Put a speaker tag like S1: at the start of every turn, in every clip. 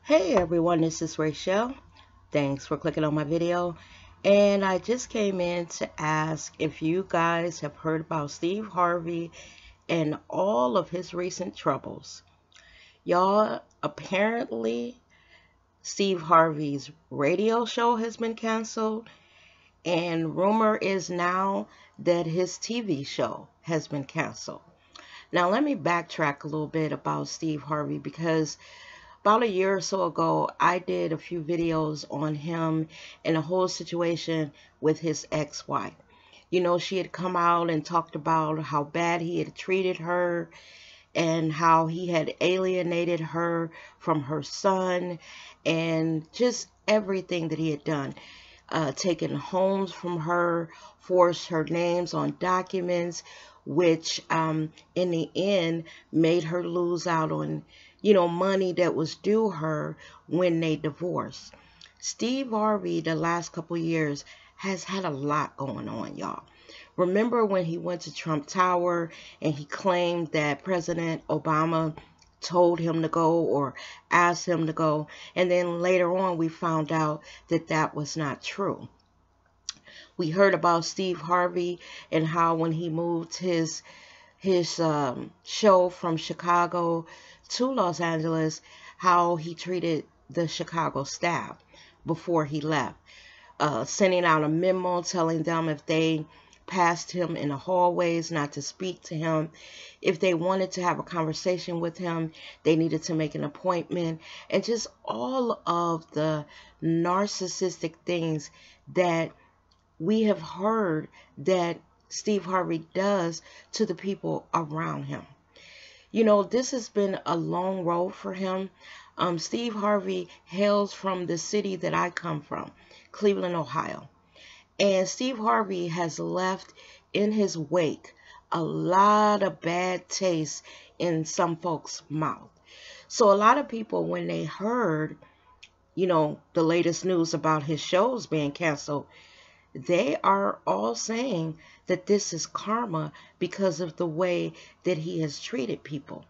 S1: Hey everyone, this is Rachel. Thanks for clicking on my video. And I just came in to ask if you guys have heard about Steve Harvey and all of his recent troubles. Y'all, apparently Steve Harvey's radio show has been canceled, and rumor is now that his TV show has been canceled. Now let me backtrack a little bit about Steve Harvey because about a year or so ago, I did a few videos on him and the whole situation with his ex-wife. You know, she had come out and talked about how bad he had treated her and how he had alienated her from her son and just everything that he had done. Taken homes from her, forced her names on documents, which in the end made her lose out on money that was due her when they divorced. Steve Harvey, the last couple years, has had a lot going on, y'all. Remember when he went to Trump Tower and he claimed that President Obama told him to go or asked him to go, and then later on we found out that that was not true. We heard about Steve Harvey and how when he moved his show from Chicago to Los Angeles, how he treated the Chicago staff before he left, sending out a memo telling them if they passed him in the hallways not to speak to him. If they wanted to have a conversation with him, they needed to make an appointment, and just all of the narcissistic things that we have heard that Steve Harvey does to the people around him. You know, this has been a long road for him. Steve Harvey hails from the city that I come from, Cleveland, Ohio. And Steve Harvey has left in his wake a lot of bad taste in some folks' mouth. So a lot of people, when they heard, the latest news about his shows being canceled, they are all saying that this is karma because of the way that he has treated people.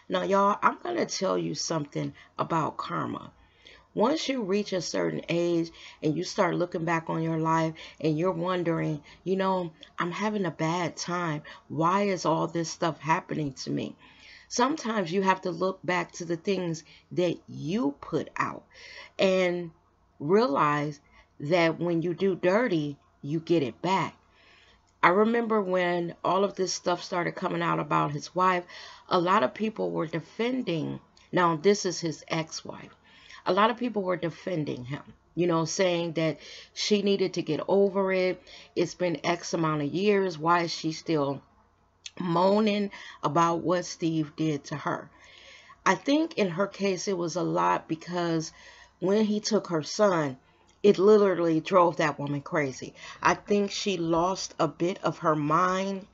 S1: Now, y'all, I'm going to tell you something about karma. Once you reach a certain age and you start looking back on your life and you're wondering, I'm having a bad time. Why is all this stuff happening to me? Sometimes you have to look back to the things that you put out and realize that when you do dirty, you get it back. I remember when all of this stuff started coming out about his wife, a lot of people were defending. Now, this is his ex-wife. A lot of people were defending him, saying that she needed to get over it. It's been X amount of years. Why is she still moaning about what Steve did to her? I think in her case, it was a lot because when he took her son, it literally drove that woman crazy. I think she lost a bit of her mind,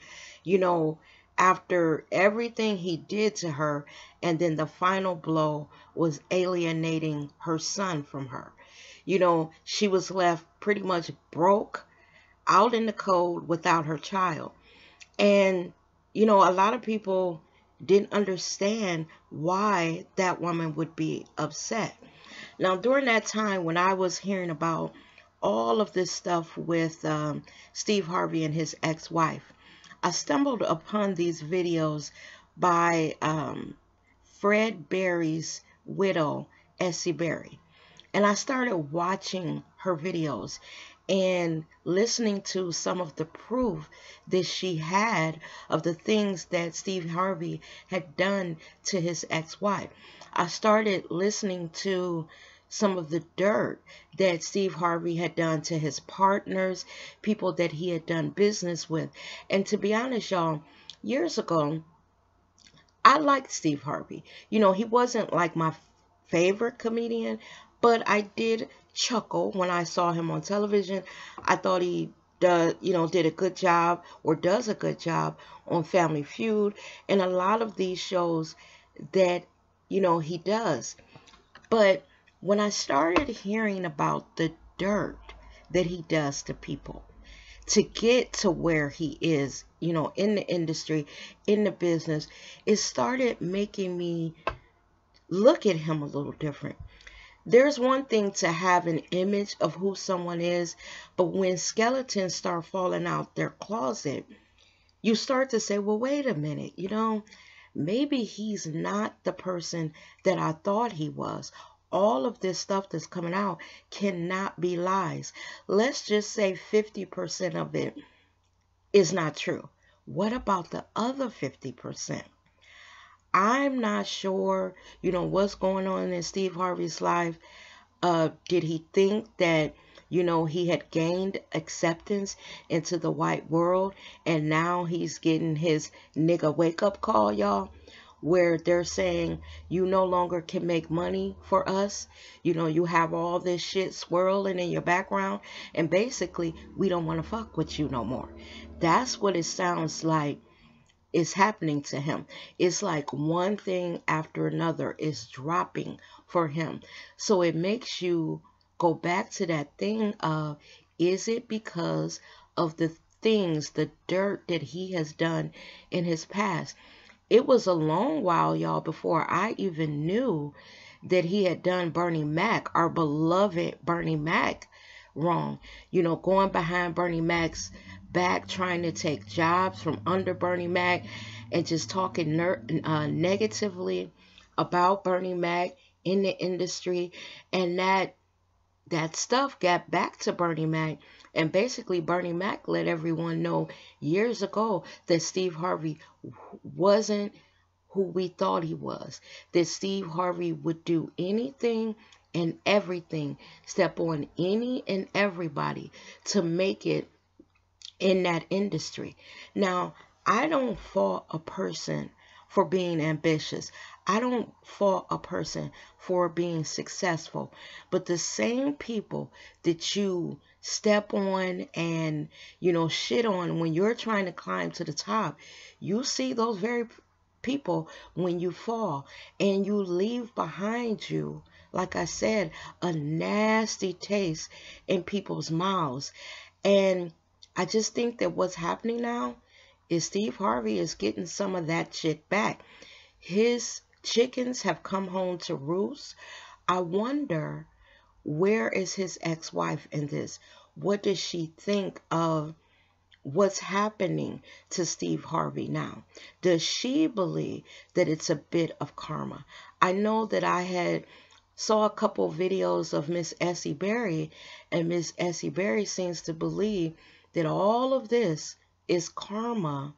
S1: after everything he did to her, and then the final blow was alienating her son from her. She was left pretty much broke, out in the cold without her child. And, a lot of people didn't understand why that woman would be upset. Now, during that time when I was hearing about all of this stuff with Steve Harvey and his ex-wife, I stumbled upon these videos by Fred Berry's widow, Essie Berry. And I started watching her videos and listening to some of the proof that she had of the things that Steve Harvey had done to his ex-wife. I started listening to some of the dirt that Steve Harvey had done to his partners, people that he had done business with. And to be honest, y'all, years ago, I liked Steve Harvey. He wasn't like my favorite comedian, but I did chuckle when I saw him on television. I thought he did a good job, or does a good job, on Family Feud and a lot of these shows that he does. But when I started hearing about the dirt that he does to people to get to where he is, in the industry, in the business, it started making me look at him a little different. There's one thing to have an image of who someone is, but when skeletons start falling out their closet, you start to say, well, wait a minute, maybe he's not the person that I thought he was. All of this stuff that's coming out cannot be lies. Let's just say 50% of it is not true. What about the other 50%? I'm not sure, what's going on in Steve Harvey's life. Did he think that, he had gained acceptance into the white world and now he's getting his nigga wake up call, y'all, where they're saying you no longer can make money for us. You have all this shit swirling in your background and basically we don't want to fuck with you no more. That's what it sounds like is happening to him. It's like one thing after another is dropping for him. So it makes you go back to that thing of, is it because of the things, the dirt that he has done in his past? It was a long while, y'all, before I even knew that he had done Bernie Mac, our beloved Bernie Mac, wrong. Going behind Bernie Mac's back, trying to take jobs from under Bernie Mac and just talking negatively about Bernie Mac in the industry. And that stuff got back to Bernie Mac. And basically Bernie Mac let everyone know years ago that Steve Harvey wasn't who we thought he was. That Steve Harvey would do anything and everything, step on any and everybody to make it in that industry. Now, I don't fault a person for being ambitious. I don't fault a person for being successful. But the same people that you step on and, shit on when you're trying to climb to the top, you see those very people when you fall and you leave behind you, like I said, a nasty taste in people's mouths. And I just think that what's happening now is Steve Harvey is getting some of that shit back. His chickens have come home to roost. I wonder, where is his ex-wife in this? What does she think of what's happening to Steve Harvey now? Does she believe that it's a bit of karma? I know that I had saw a couple videos of Miss Essie Berry, and Miss Essie Berry seems to believe that all of this is karma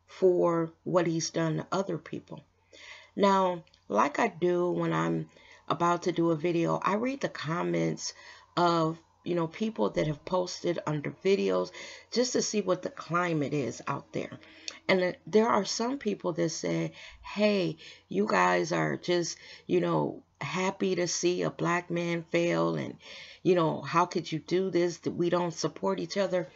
S1: for what he's done to other people. Now, like I do when I'm about to do a video, I read the comments of, people that have posted under videos just to see what the climate is out there. And there are some people that say, hey, you guys are just, happy to see a black man fail. And, how could you do this? That we don't support each other.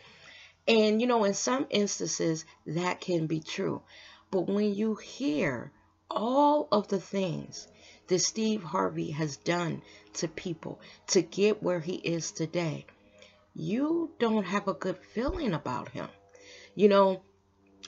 S1: And, in some instances, that can be true. But when you hear all of the things that Steve Harvey has done to people to get where he is today, you don't have a good feeling about him.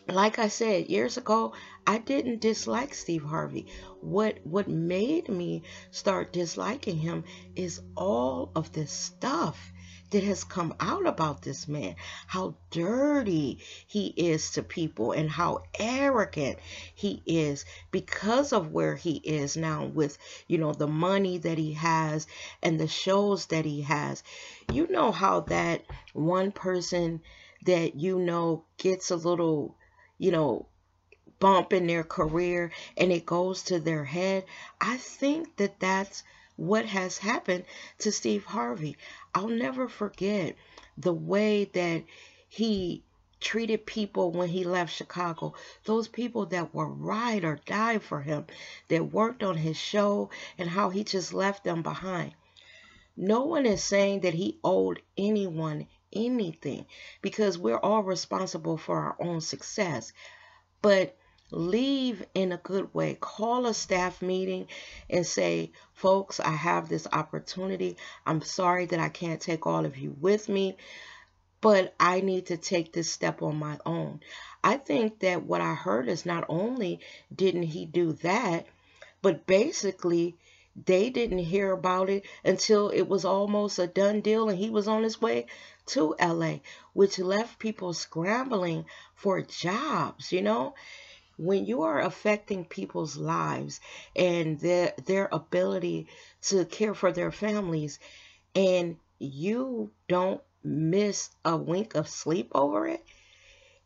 S1: Like I said, years ago, I didn't dislike Steve Harvey. What made me start disliking him is all of this stuff that has come out about this man, how dirty he is to people and how arrogant he is because of where he is now with, the money that he has and the shows that he has. You know how that one person that gets a little, bump in their career and it goes to their head. I think that that's what has happened to Steve Harvey. I'll never forget the way that he treated people when he left Chicago. Those people that were ride or die for him, that worked on his show, and how he just left them behind. No one is saying that he owed anyone anything, because we're all responsible for our own success. But leave in a good way. Call a staff meeting and say, folks, I have this opportunity. I'm sorry that I can't take all of you with me, but I need to take this step on my own. I think that what I heard is not only didn't he do that, but basically They didn't hear about it until it was almost a done deal and he was on his way to LA, which left people scrambling for jobs, you know? When you are affecting people's lives and their ability to care for their families, and you don't miss a wink of sleep over it,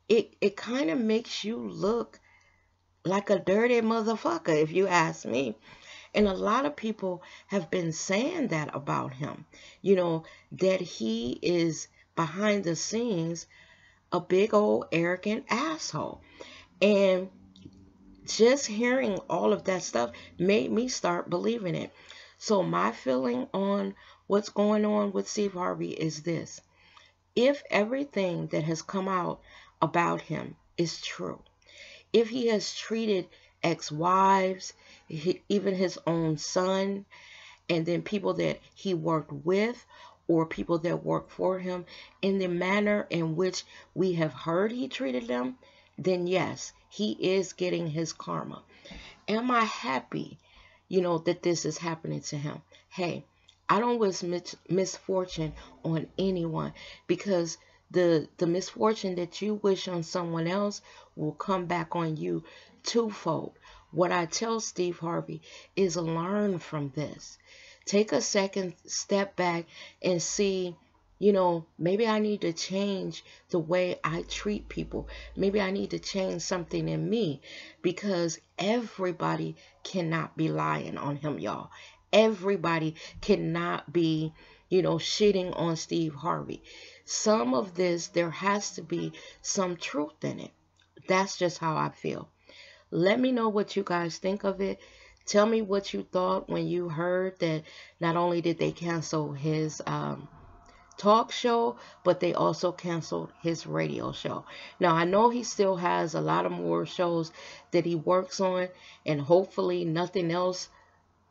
S1: it kind of makes you look like a dirty motherfucker, if you ask me. And a lot of people have been saying that about him, you know, that he is behind the scenes a big old arrogant asshole. And just hearing all of that stuff made me start believing it. So my feeling on what's going on with Steve Harvey is this: if everything that has come out about him is true, if he has treated ex-wives, even his own son, and then people that he worked with or people that worked for him in the manner in which we have heard he treated them, then yes, he is getting his karma. Am I happy, you know, that this is happening to him? Hey, I don't wish misfortune on anyone, because the misfortune that you wish on someone else will come back on you twofold. What I tell Steve Harvey is learn from this. Take a second step back and see, you know, maybe I need to change the way I treat people. Maybe I need to change something in me, because everybody cannot be lying on him, y'all. Everybody cannot be, you know, shitting on Steve Harvey. Some of this, there has to be some truth in it. That's just how I feel. Let me know what you guys think of it. Tell me what you thought when you heard that not only did they cancel his talk show, but they also canceled his radio show. Now, I know he still has a lot of more shows that he works on, and hopefully nothing else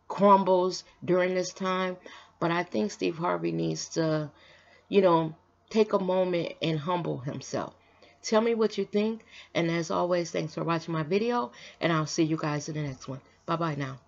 S1: crumbles during this time. But I think Steve Harvey needs to, you know, take a moment and humble himself. Tell me what you think. And as always, thanks for watching my video, and I'll see you guys in the next one. Bye-bye now.